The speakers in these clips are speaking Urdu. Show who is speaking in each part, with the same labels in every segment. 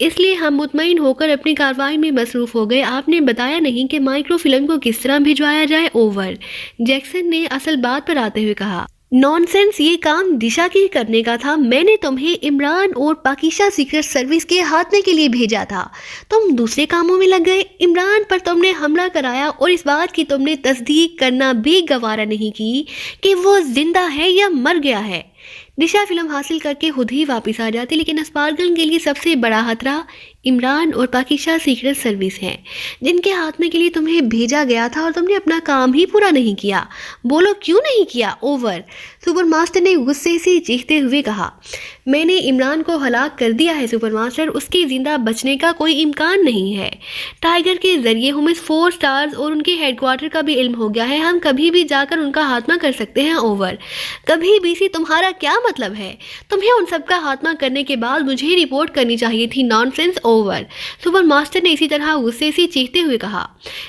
Speaker 1: اس لیے ہم مطمئن ہو کر اپنی کارروائی میں مصروف ہو گئے۔ آپ نے بتایا نہیں کہ مائکرو فلم کو کس طرح بھجوایا جائے؟ اوور۔ جیکسن نے اصل بات پر آتے ہوئے کہا، نان سینس، یہ کام دشا کی کرنے کا تھا۔ میں نے تمہیں عمران اور پاکیزہ سیکرٹ سروس کے خاتمے کے لیے بھیجا تھا، تم دوسرے کاموں میں لگ گئے۔ عمران پر تم نے حملہ کرایا اور اس بات کی تم نے تصدیق کرنا بھی گوارا نہیں کی کہ وہ زندہ ہے یا مر گیا ہے۔ دشا فلم حاصل کر کے خود ہی واپس آ جاتی، لیکن اسپارگل کے لیے سب سے بڑا خطرہ عمران اور پاکیزہ سیکرٹ سروس ہیں، جن کے خاتمے کے لیے تمہیں بھیجا گیا تھا اور تم نے اپنا کام ہی پورا نہیں کیا۔ بولو کیوں نہیں کیا؟ اوور۔ سپر ماسٹر نے غصے سے چیختے ہوئے کہا، میں نے عمران کو ہلاک کر دیا ہے سپر ماسٹر، اس کے زندہ بچنے کا کوئی امکان نہیں ہے۔ ٹائیگر کے ذریعے ہمیں 4 سٹارز اور ان کے ہیڈ کوارٹر کا بھی علم ہو گیا ہے، ہم کبھی بھی جا کر ان کا خاتمہ کر سکتے ہیں۔ اوور۔ کبھی بھی سی تمہارا کیا مطلب ہے؟ تمہیں ان سب کا خاتمہ کرنے کے بعد مجھے رپورٹ کرنی چاہیے تھی۔ Naan sense. Over. Super master نے اسی طرح غصے سے چیختے ہوئے کہا،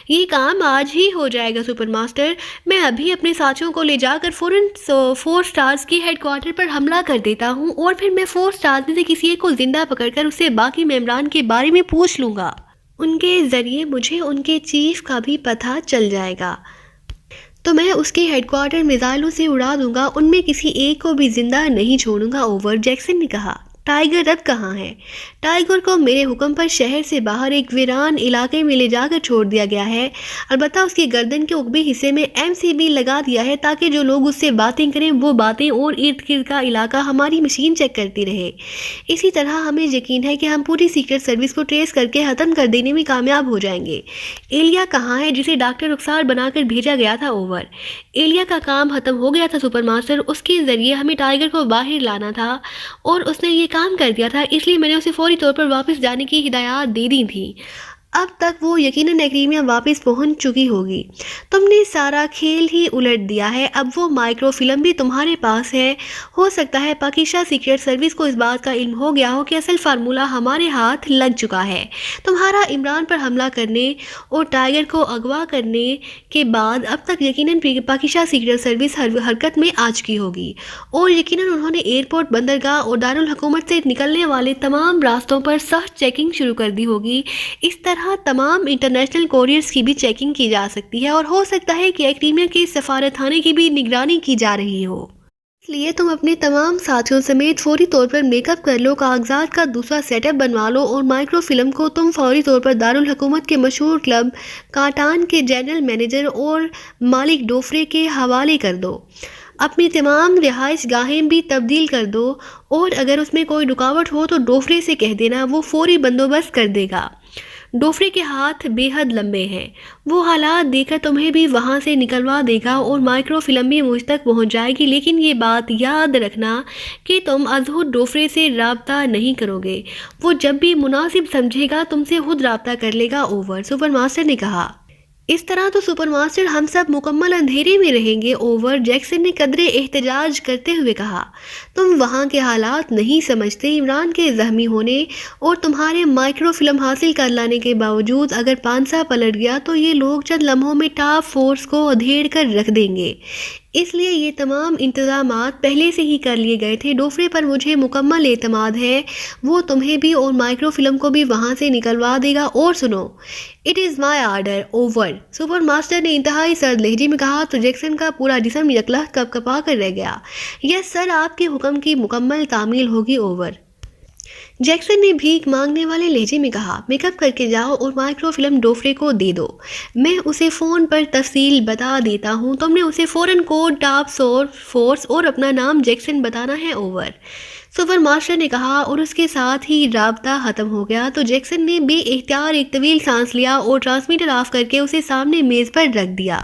Speaker 1: یہ کام آج ہی ہو جائے گا سپر ماسٹر، میں ابھی اپنے ساتھیوں کو لے جا کر فوراً 4 سٹارز کے ہیڈ کوارٹر پر حملہ کر دیتا ہوں اور پھر میں 4 سٹارز میں سے کسی ایک کو زندہ پکڑ کر اس سے باقی ممبران کے بارے میں پوچھ لوں گا، ان کے ذریعے مجھے ان کے چیف کا بھی پتہ چل جائے گا، تو میں اس کے ہیڈ کوارٹر میزائلوں سے اڑا دوں گا، ان میں کسی ایک کو بھی زندہ نہیں چھوڑوں گا۔ اوور۔ جیکسن نے کہا، ٹائیگر اب کہاں ہے؟ ٹائیگر کو میرے حکم پر شہر سے باہر ایک ویران علاقے میں لے جا کر چھوڑ دیا گیا ہے، البتہ اس کی گردن کے عقبی حصے میں MCB لگا دیا ہے تاکہ جو لوگ اس سے باتیں کریں وہ باتیں اور ارد گرد کا علاقہ ہماری مشین چیک کرتی رہے۔ اسی طرح ہمیں یقین ہے کہ ہم پوری سیکرٹ سروس کو ٹریس کر کے ختم کر دینے میں کامیاب ہو جائیں گے۔ ایلیا کہاں ہے جسے ڈاکٹر رخسار بنا کر بھیجا گیا تھا؟ اوور۔ ایلیا کا کام ختم ہو گیا تھا سپر ماسٹر، اس کے ذریعے ہمیں ٹائیگر کو باہر لانا تھا اور اس نے یہ کام کر دیا تھا، اس لیے میں نے اسے فوری طور پر واپس جانے کی ہدایات دے دی تھی۔ اب تک وہ یقیناً ایکڈیمیا واپس پہنچ چکی ہوگی۔ تم نے سارا کھیل ہی الٹ دیا ہے، اب وہ مائکرو فلم بھی تمہارے پاس ہے۔ ہو سکتا ہے پاکیزہ سیکرٹ سروس کو اس بات کا علم ہو گیا ہو کہ اصل فارمولہ ہمارے ہاتھ لگ چکا ہے۔ تمہارا عمران پر حملہ کرنے اور ٹائیگر کو اغوا کرنے کے بعد اب تک یقیناً پاکیزہ سیکرٹ سروس حرکت میں آ چکی ہوگی، اور یقیناً انہوں نے ایئرپورٹ، بندرگاہ اور دارالحکومت سے نکلنے والے تمام راستوں پر سخت چیکنگ شروع کر دی ہوگی۔ اس طرح تمام انٹرنیشنل کوریئرز کی بھی چیکنگ کی جا سکتی ہے، اور ہو سکتا ہے کہ ایکڈیمیا کے سفارت خانے کی بھی نگرانی کی جا رہی ہو۔ اس لیے تم اپنے تمام ساتھیوں سمیت فوری طور پر میک اپ کر لو، کاغذات کا دوسرا سیٹ اپ بنوا لو، اور مائکرو فلم کو تم فوری طور پر دارالحکومت کے مشہور کلب کاٹان کے جنرل مینیجر اور مالک ڈوفرے کے حوالے کر دو۔ اپنی تمام رہائش گاہیں بھی تبدیل کر دو، اور اگر اس میں کوئی رکاوٹ ہو تو ڈوفرے سے کہہ دینا، وہ فوری بندوبست کر دے گا۔ ڈوفرے کے ہاتھ بے حد لمبے ہیں، وہ حالات دیکھ کر تمہیں بھی وہاں سے نکلوا دے گا اور مائکرو فلم بھی مجھ تک پہنچ جائے گی، لیکن یہ بات یاد رکھنا کہ تم ازخود ڈوفرے سے رابطہ نہیں کرو گے، وہ جب بھی مناسب سمجھے گا تم سے خود رابطہ کر لے گا۔ اوور۔ سپر ماسٹر نے کہا، اس طرح تو سپر ماسٹر ہم سب مکمل اندھیرے میں رہیں گے۔ اوور۔ جیکسن نے قدرے احتجاج کرتے ہوئے کہا، تم وہاں کے حالات نہیں سمجھتے، عمران کے زخمی ہونے اور تمہارے مائکرو فلم حاصل کر لانے کے باوجود اگر پانسا پلٹ گیا تو یہ لوگ چند لمحوں میں ٹاپ فورس کو ادھیڑ کر رکھ دیں گے، اس لیے یہ تمام انتظامات پہلے سے ہی کر لیے گئے تھے۔ ڈوفرے پر مجھے مکمل اعتماد ہے، وہ تمہیں بھی اور مائکرو فلم کو بھی وہاں سے نکلوا دے گا۔ اور سنو، it is my order. Over. Super master نے انتہائی سرد لہجے میں کہا تو جیکسن کا پورا جسم یکلخت کپ کپا کر رہ گیا۔ یس سر، آپ کے حکم کی مکمل تعمیل ہوگی۔ اوور۔ جیکسن نے بھیک مانگنے والے لہجے میں کہا، میک اپ کر کے جاؤ اور مائکرو فلم ڈوفرے کو دے دو، میں اسے فون پر تفصیل بتا دیتا ہوں، تم نے اسے فوراً کوڈ ٹاپ فورس اور اپنا نام جیکسن بتانا ہے۔ اوور۔ سپر ماسٹر نے کہا، اور اس کے ساتھ ہی رابطہ ختم ہو گیا تو جیکسن نے بے اختیار ایک طویل سانس لیا اور ٹرانسمیٹر آف کر کے اسے سامنے میز پر رکھ دیا۔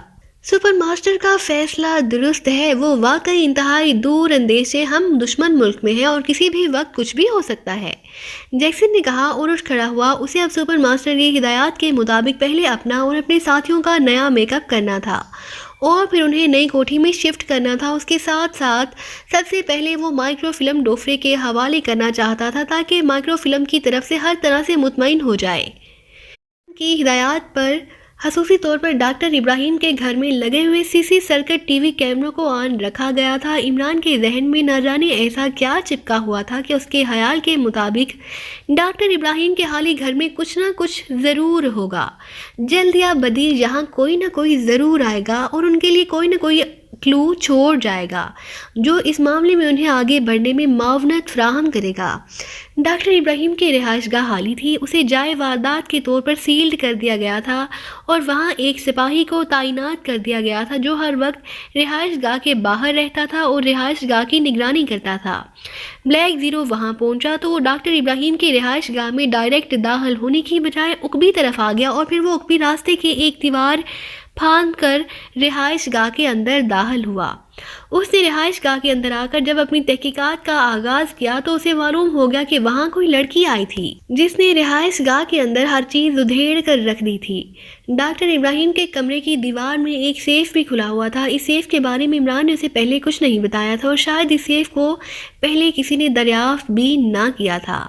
Speaker 1: سپر ماسٹر کا فیصلہ درست ہے، وہ واقعی انتہائی دور اندیش ہے، ہم دشمن ملک میں ہیں اور کسی بھی وقت کچھ بھی ہو سکتا ہے، جیکسن نے کہا اور اٹھ کھڑا ہوا۔ اسے اب سپر ماسٹر کی ہدایات کے مطابق پہلے اپنا اور اپنے ساتھیوں کا نیا میک اپ کرنا تھا اور پھر انہیں نئی کوٹھی میں شفٹ کرنا تھا۔ اس کے ساتھ ساتھ سب سے پہلے وہ مائکرو فلم ڈوفرے کے حوالے کرنا چاہتا تھا تاکہ مائکرو فلم کی طرف سے ہر طرح سے مطمئن ہو جائے کی ہدایات پر خصوصی طور پر ڈاکٹر ابراہیم کے گھر میں لگے ہوئے CC سرکٹ ٹی وی کیمروں کو آن رکھا گیا تھا۔ عمران کے ذہن میں نہ جانے ایسا کیا چپکا ہوا تھا کہ اس کے خیال کے مطابق ڈاکٹر ابراہیم کے حالی گھر میں کچھ نہ کچھ ضرور ہوگا، جلد یا بدیر یہاں کوئی نہ کوئی ضرور آئے گا اور ان کے لیے کوئی نہ کوئی کلو چھوڑ جائے گا جو اس معاملے میں انہیں آگے بڑھنے میں معاونت فراہم کرے گا۔ ڈاکٹر ابراہیم کی رہائش گاہ خالی تھی، اسے جائے واردات کے طور پر سیلڈ کر دیا گیا تھا اور وہاں ایک سپاہی کو تعینات کر دیا گیا تھا جو ہر وقت رہائش گاہ کے باہر رہتا تھا اور رہائش گاہ کی نگرانی کرتا تھا۔ بلیک زیرو وہاں پہنچا تو وہ ڈاکٹر ابراہیم کی رہائش گاہ میں ڈائریکٹ داخل ہونے کی بجائے عقبی طرف آ گیا اور پھر وہ عقبی راستے کے ایک دیوار پھاند کر رہائش گاہ کے اندر داخل ہوا۔ اس نے رہائش گاہ کے اندر آ کر جب اپنی تحقیقات کا آغاز کیا تو اسے معلوم ہو گیا کہ وہاں کوئی لڑکی آئی تھی جس نے رہائش گاہ کے اندر ہر چیز ادھیڑ کر رکھ دی تھی۔ ڈاکٹر ابراہیم کے کمرے کی دیوار میں ایک سیف بھی کھلا ہوا تھا۔ اس سیف کے بارے میں عمران نے اسے پہلے کچھ نہیں بتایا تھا اور شاید اس سیف کو پہلے کسی نے دریافت بھی نہ کیا تھا۔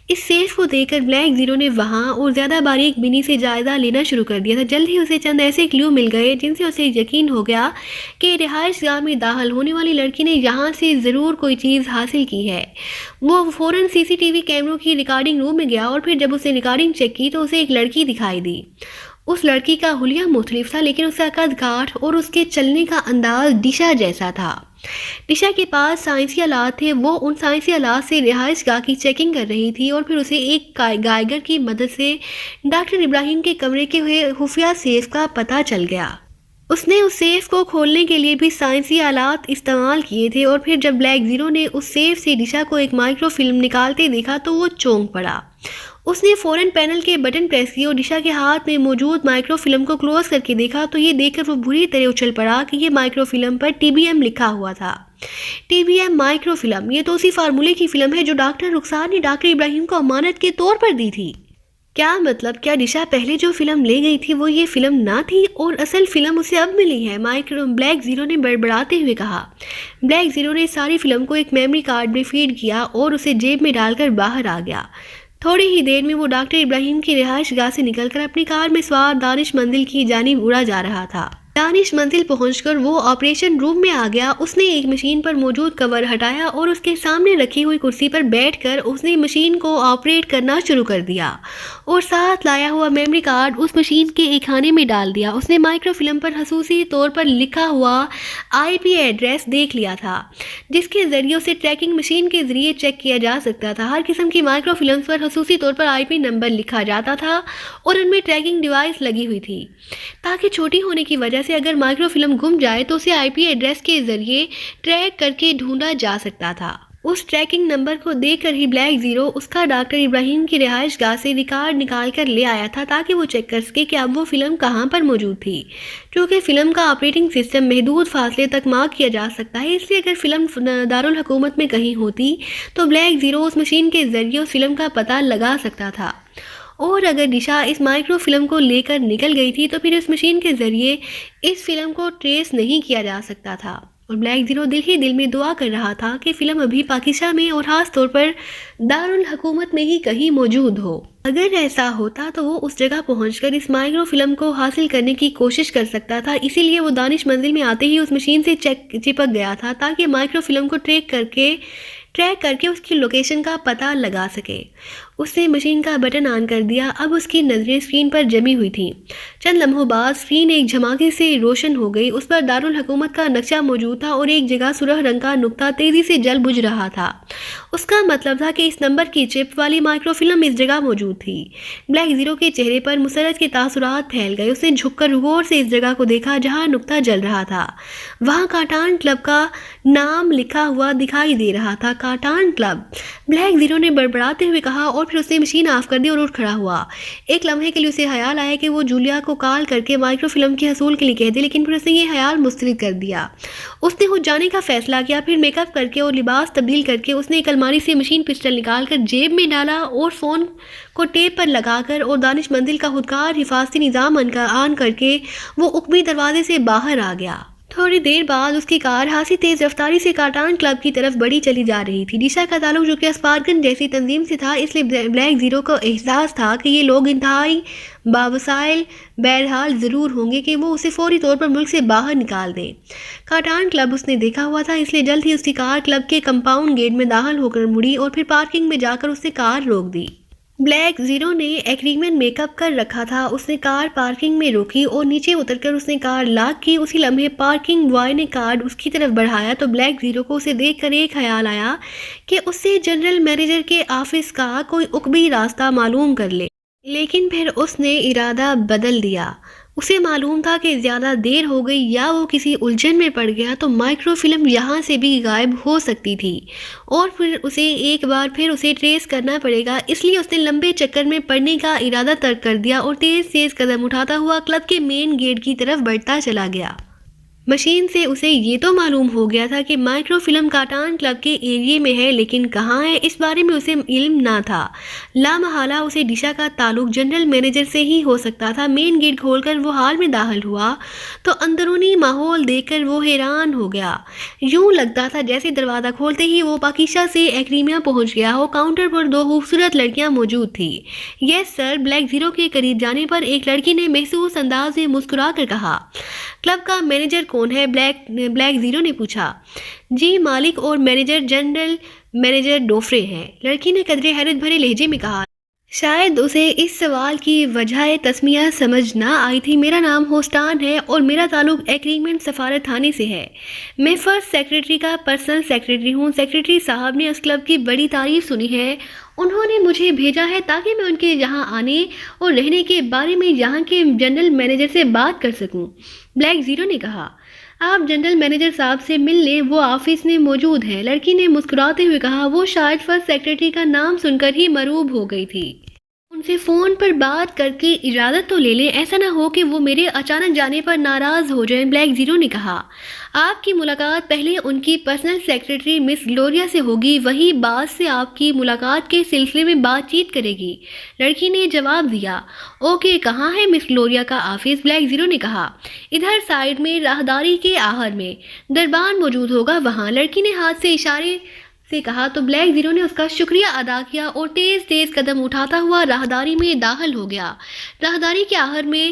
Speaker 1: اس سیف کو دیکھ کر بلیک زیرو نے وہاں اور زیادہ باریک بینی سے جائزہ لینا شروع کر دیا تھا۔ جلد ہی اسے چند ایسے کلیو مل گئے جن سے اسے یقین ہو گیا کہ رہائش گاہ میں داخل ہونے والی لڑکی نے یہاں سے ضرور کوئی چیز حاصل کی ہے۔ وہ فوراً CCTV کیمروں کی ریکارڈنگ روم میں گیا اور پھر جب اسے ریکارڈنگ چیک کی تو اسے ایک لڑکی دکھائی دی۔ اس لڑکی کا حلیہ مختلف تھا لیکن اس کا قد کاٹ اور اس کے چلنے کا انداز ڈشا جیسا تھا۔ ڈشا کے پاس سائنسی آلات تھے، وہ ان سائنسی آلات سے رہائش گاہ کی چیکنگ کر رہی تھی اور پھر اسے ایک گائیگر کی مدد سے ڈاکٹر ابراہیم کے کمرے کے خفیہ سیف کا پتہ چل گیا۔ اس نے اس سیف کو کھولنے کے لیے بھی سائنسی آلات استعمال کیے تھے اور پھر جب بلیک زیرو نے اس سیف سے ڈشا کو ایک مائکرو فلم نکالتے دیکھا تو وہ چونک پڑا۔ اس نے فوراً پینل کے بٹن پریس کیے اور ڈشا کے ہاتھ میں موجود مائکرو فلم کو کلوز کر کے دیکھا تو یہ دیکھ کر وہ بری طرح اچھل پڑا کہ یہ مائکرو فلم پر TBM لکھا ہوا تھا۔ TBM مائکرو فلم، یہ تو اسی فارمولے کی فلم ہے جو ڈاکٹر رخسار نے ڈاکٹر ابراہیم کو امانت کے طور پر دی تھی۔ کیا مطلب، کیا ڈشا پہلے جو فلم لے گئی تھی وہ یہ فلم نہ تھی اور اصل فلم اسے اب ملی ہے؟ بلیک زیرو نے بڑبڑاتے ہوئے کہا۔ بلیک زیرو نے ساری فلم کو ایک میموری کارڈ میں فیڈ کیا اور اسے جیب میں ڈال کر باہر آ گیا۔ تھوڑی ہی دیر میں وہ ڈاکٹر ابراہیم کی رہائش گاہ سے نکل کر اپنی کار میں سوار دانش منزل کی جانب اڑا جا رہا تھا۔ دانش منزل پہنچ کر وہ آپریشن روم میں آ گیا۔ اس نے ایک مشین پر موجود کور ہٹایا اور اس کے سامنے رکھی ہوئی کرسی پر بیٹھ کر اس نے مشین کو آپریٹ کرنا شروع کر دیا اور ساتھ لایا ہوا میموری کارڈ اس مشین کے ایک خانے میں ڈال دیا۔ اس نے مائکرو فلم پر خصوصی طور پر لکھا ہوا IP ایڈریس دیکھ لیا تھا جس کے ذریعے اسے ٹریکنگ مشین کے ذریعے چیک کیا جا سکتا تھا۔ ہر قسم کی مائکرو فلمز پر خصوصی طور پر IP نمبر لکھا جاتا تھا اور ان میں ٹریکنگ ڈیوائس لگی ہوئی تھی تاکہ چھوٹی ہونے کی وجہ سے اگر مائکرو فلم گم جائے تو اسے IP ایڈریس کے ذریعے ٹریک کر کے ڈھونڈا جا سکتا تھا۔ اس ٹریکنگ نمبر کو دیکھ کر ہی بلیک زیرو اس کا ڈاکٹر ابراہیم کی رہائش گاہ سے ریکارڈ نکال کر لے آیا تھا تاکہ وہ چیک کر سکے کہ اب وہ فلم کہاں پر موجود تھی۔ چونکہ فلم کا آپریٹنگ سسٹم محدود فاصلے تک مارک کیا جا سکتا ہے، اس لیے اگر فلم دارالحکومت میں کہیں ہوتی تو بلیک زیرو اس مشین کے ذریعے اس فلم کا پتہ لگا سکتا تھا، اور اگر ڈشا اس مائکرو فلم کو لے کر نکل گئی تھی تو پھر اس مشین کے ذریعے اس فلم کو ٹریس نہیں کیا جا سکتا تھا۔ اور بلیک زیرو دل ہی دل میں دعا کر رہا تھا کہ فلم ابھی پاکستان میں اور خاص طور پر دارالحکومت میں ہی کہیں موجود ہو۔ اگر ایسا ہوتا تو وہ اس جگہ پہنچ کر اس مائکرو فلم کو حاصل کرنے کی کوشش کر سکتا تھا، اسی لیے وہ دانش منزل میں آتے ہی اس مشین سے چپک گیا تھا تاکہ مائکرو فلم کو ٹریک کر کے اس کی لوکیشن کا پتہ لگا سکے۔ اس نے مشین کا بٹن آن کر دیا۔ اب اس کی نظریں اسکرین پر جمی ہوئی تھیں۔ چند لمحوں بعد اسکرین ایک جھماکے سے روشن ہو گئی۔ اس پر دارالحکومت کا نقشہ موجود تھا اور ایک جگہ سرخ رنگ کا نقطہ تیزی سے جل بجھ رہا تھا۔ اس کا مطلب تھا کہ اس نمبر کی چپ والی مائکرو فلم اس جگہ موجود تھی۔ بلیک زیرو کے چہرے پر مسرت کے تاثرات پھیل گئے۔ اس نے جھک کر غور سے اس جگہ کو دیکھا جہاں نقطہ جل رہا تھا۔ وہاں کاٹان کلب کا نام لکھا ہوا دکھائی دے رہا تھا۔ کاٹان کلب، بلیک زیرو نے بڑبڑاتے ہوئے کہا اور پھر اس نے مشین آف کر دی اور اٹھ کھڑا ہوا۔ ایک لمحے کے لیے اسے خیال آیا کہ وہ جولیا کو کال کر کے مائکرو فلم کے حصول کے لیے کہہ دے، لیکن پھر اس نے یہ خیال مسترد کر دیا۔ اس نے خود جانے کا فیصلہ کیا۔ پھر میک اپ کر کے اور لباس تبدیل کر کے اس نے ایک الماری سے مشین پسٹل نکال کر جیب میں ڈالا اور فون کو ٹیپ پر لگا کر اور دانش منزل کا خودکار حفاظتی نظام آن کر کے وہ عقبی دروازے سے باہر آ گیا۔ تھوڑی دیر بعد اس کی کار خاصی تیز رفتاری سے کاٹان کلب کی طرف بڑھی چلی جا رہی تھی۔ ڈیشا کا تعلق جو کہ اسپارگن جیسی تنظیم سے تھا، اس لیے بلیک زیرو کو احساس تھا کہ یہ لوگ انتہائی باوسائل بہرحال ضرور ہوں گے کہ وہ اسے فوری طور پر ملک سے باہر نکال دیں۔ کاٹان کلب اس نے دیکھا ہوا تھا، اس لیے جلد ہی اس کی کار کلب کے کمپاؤنڈ گیٹ میں داخل ہو کر مڑی اور پھر پارکنگ میں جا کر اس نے کار روک دی۔ بلیک زیرو نے ایگریمنٹ میک اپ کر رکھا تھا۔ اس نے کار پارکنگ میں روکی اور نیچے اتر کر اس نے کار لاک کی۔ اسی لمحے پارکنگ بوائے نے کارڈ اس کی طرف بڑھایا تو بلیک زیرو کو اسے دیکھ کر ایک خیال آیا کہ اس سے جنرل مینیجر کے آفس کا کوئی عقبی راستہ معلوم کر لے، لیکن پھر اس نے ارادہ بدل دیا۔ اسے معلوم تھا کہ زیادہ دیر ہو گئی یا وہ کسی الجھن میں پڑ گیا تو مائکرو فلم یہاں سے بھی غائب ہو سکتی تھی اور پھر اسے ایک بار پھر اسے ٹریس کرنا پڑے گا۔ اس لیے اس نے لمبے چکر میں پڑنے کا ارادہ ترک کر دیا اور تیز تیز قدم اٹھاتا ہوا کلب کے مین گیٹ کی طرف بڑھتا چلا گیا۔ مشین سے اسے یہ تو معلوم ہو گیا تھا کہ مائکرو فلم کاٹان کلب کے ایریے میں ہے، لیکن کہاں ہے اس بارے میں اسے علم نہ تھا۔ لامحالہ اسے ڈیشا کا تعلق جنرل مینیجر سے ہی ہو سکتا تھا۔ مین گیٹ کھول کر وہ ہال میں داخل ہوا تو اندرونی ماحول دیکھ کر وہ حیران ہو گیا۔ یوں لگتا تھا جیسے دروازہ کھولتے ہی وہ پاکیزہ سے ایکریمیا پہنچ گیا ہو۔ کاؤنٹر پر دو خوبصورت لڑکیاں موجود تھیں۔ یس سر، بلیک زیرو کے قریب جانے پر ایک لڑکی نے محسوس انداز میں مسکرا کر کہا۔ کلب کا مینیجر کون ہے؟ بلیک زیرو نے پوچھا۔ جی، مالک اور مینیجر جنرل مینیجر ڈوفرے ہیں، لڑکی نے قدرے حیرت بھرے لہجے میں کہا۔ شاید اسے اس سوال کی وجہ تسمیہ سمجھ نہ آئی تھی۔ میرا نام ہوسٹان ہے اور میرا تعلق ایگریمنٹ سفارت خانے سے ہے۔ میں فرسٹ سیکرٹری کا پرسنل سیکرٹری ہوں۔ سیکرٹری صاحب نے اس کلب کی بڑی تعریف سنی ہے، انہوں نے مجھے بھیجا ہے تاکہ میں ان کے یہاں آنے اور رہنے کے بارے میں یہاں کے جنرل مینیجر سے بات کر سکوں۔ بلیک زیرو نے کہا۔ آپ جنرل مینیجر صاحب سے مل لیں، وہ آفس میں موجود ہیں، لڑکی نے مسکراتے ہوئے کہا۔ وہ شاید فرسٹ سیکرٹری کا نام سن کر ہی مرعوب ہو گئی تھی۔ ان سے فون پر بات کر کے اجازت تو لے لیں، ایسا نہ ہو کہ وہ میرے اچانک جانے پر ناراض ہو جائیں، بلیک زیرو نے کہا۔ آپ کی ملاقات پہلے ان کی پرسنل سیکرٹری مس گلوریا سے ہوگی، وہی بعد سے آپ کی ملاقات کے سلسلے میں بات چیت کرے گی، لڑکی نے جواب دیا۔ اوکے، کہاں ہے مس گلوریا کا آفس؟ بلیک زیرو نے کہا۔ ادھر سائڈ میں راہداری کے آخر میں دربان موجود ہوگا، وہاں، لڑکی نے ہاتھ سے اشارے سے کہا تو بلیک زیرو نے اس کا شکریہ ادا کیا اور تیز تیز قدم اٹھاتا ہوا راہداری میں داخل ہو گیا۔ راہداری کے آخر میں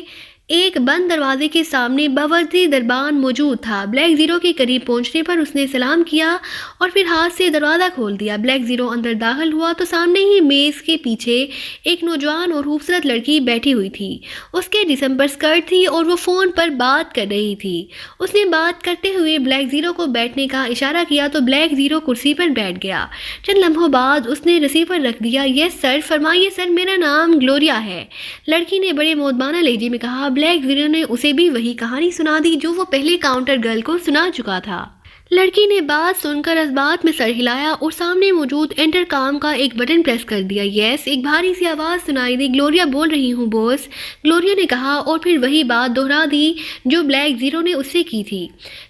Speaker 1: ایک بند دروازے کے سامنے باورچی دربان موجود تھا۔ بلیک زیرو کے قریب پہنچنے پر اس نے سلام کیا اور پھر ہاتھ سے دروازہ کھول دیا۔ بلیک زیرو اندر داخل ہوا تو سامنے ہی میز کے پیچھے ایک نوجوان اور خوبصورت لڑکی بیٹھی ہوئی تھی۔ اس کے جسم پر سکرٹ تھی اور وہ فون پر بات کر رہی تھی۔ اس نے بات کرتے ہوئے بلیک زیرو کو بیٹھنے کا اشارہ کیا تو بلیک زیرو کرسی پر بیٹھ گیا۔ چند لمحوں بعد اس نے ریسیور رکھ دیا۔ یس سر، فرمائیے سر، میرا نام گلوریا ہے، لڑکی نے بڑے مودبانہ لہجے میں کہا۔ بلیک زیرو نے اسے بھی وہی کہانی سنا دی جو وہ پہلے کاؤنٹر گرل کو سنا چکا تھا۔ لڑکی نے بات سن کر اس بات میں سر ہلایا اور سامنے موجود انٹر کام کا ایک بٹن پریس کر دیا۔ یس، ایک بھاری سی آواز سنائی دی۔ گلوریا بول رہی ہوں بوس، گلوریا نے کہا اور پھر وہی بات دہرا دی جو بلیک زیرو نے اس سے کی تھی۔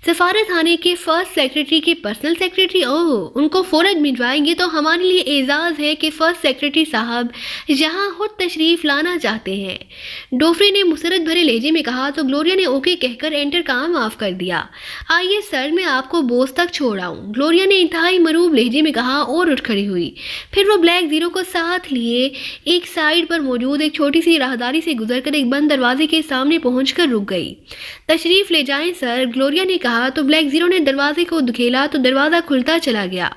Speaker 1: سفارت خانے کے فرسٹ سیکرٹری کے پرسنل سیکرٹری؟ اوہ، ان کو فوراً بھجوائیں گے تو ہمارے لیے اعزاز ہے کہ فرسٹ سیکرٹری صاحب یہاں خود تشریف لانا چاہتے ہیں، ڈوفرے نے مسرت بھرے لہجے میں کہا تو گلوریا نے اوکے کہہ کر انٹر کام آف کر دیا۔ آئیے سر، میں آپ کو بوس تک چھوڑ آؤں، گلوریا نے انتہائی مرعوب لہجے میں کہا اور اٹھ کھڑی ہوئی۔ پھر وہ بلیک زیرو کو ساتھ لیے ایک سائڈ پر موجود ایک چھوٹی سی راہداری سے گزر کر ایک بند دروازے کے سامنے پہنچ کر رک گئی۔ تشریف لے جائیں سر، گلوریا نے کہا تو بلیک زیرو نے دروازے کو دھکیلا تو دروازہ کھلتا چلا گیا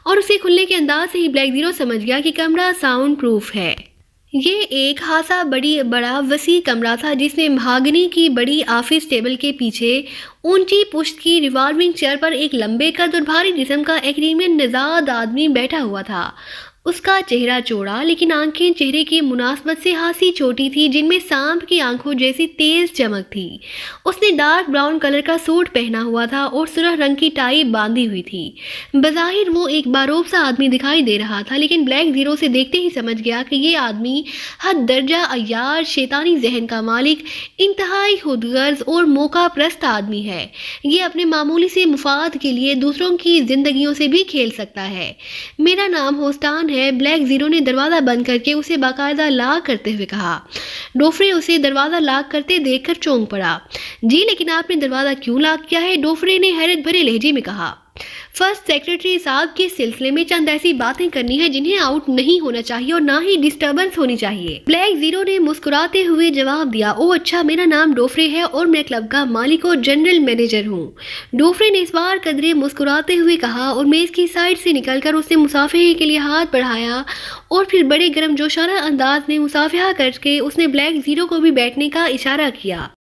Speaker 1: اور اسے کھلنے کے انداز سے ہی بلیک زیرو سمجھ گیا کہ کمرہ ساؤنڈ پروف ہے۔ یہ ایک خاصا بڑا وسیع کمرہ تھا جس میں مہاگنی کی بڑی آفس ٹیبل کے پیچھے اونچی پشت کی ریوالونگ چیئر پر ایک لمبے قد اور بھاری جسم کا ایگریمنٹ نژاد آدمی بیٹھا ہوا تھا۔ اس کا چہرہ چوڑا لیکن آنکھیں چہرے کی مناسبت سے خاصی چھوٹی تھی، جن میں سانپ کی آنکھوں جیسی تیز چمک تھی۔ اس نے ڈارک براؤن کلر کا سوٹ پہنا ہوا تھا اور سرخ رنگ کی ٹائی باندھی ہوئی تھی۔ بظاہر وہ ایک باروب سا آدمی دکھائی دے رہا تھا، لیکن بلیک زیرو سے دیکھتے ہی سمجھ گیا کہ یہ آدمی حد درجہ عیار، شیطانی ذہن کا مالک، انتہائی خود غرض اور موقع پرست آدمی ہے۔ یہ اپنے معمولی سے مفاد کے لیے دوسروں کی زندگیوں سے بھی کھیل سکتا ہے۔ میرا نام ہوسٹان ہے، ہے, بلیک زیرو نے دروازہ بند کر کے اسے باقاعدہ لاک کرتے ہوئے کہا۔ ڈوفرے اسے دروازہ لاک کرتے دیکھ کر چونک پڑا۔ جی لیکن آپ نے دروازہ کیوں لاک کیا ہے؟ ڈوفرے نے حیرت بھرے لہجے میں کہا۔ فرسٹ سیکرٹری صاحب کے سلسلے میں چند ایسی باتیں کرنی ہیں جنہیں آؤٹ نہیں ہونا چاہیے اور نہ ہی ڈسٹربنس ہونی چاہیے۔ بلیک زیرو نے مسکراتے ہوئے جواب دیا، اوہ اچھا، میرا نام ڈوفرے ہے اور میں کلب کا مالک اور جنرل مینیجر ہوں۔ ڈوفرے نے اس بار قدرے مسکراتے ہوئے کہا اور میز کی سائڈ سے نکل کر اس نے مصافحے کے لیے ہاتھ بڑھایا اور پھر بڑے گرم جوشانہ انداز میں مصافحہ کر کے اس نے بلیک زیرو کو بھی بیٹھنے کا اشارہ کیا۔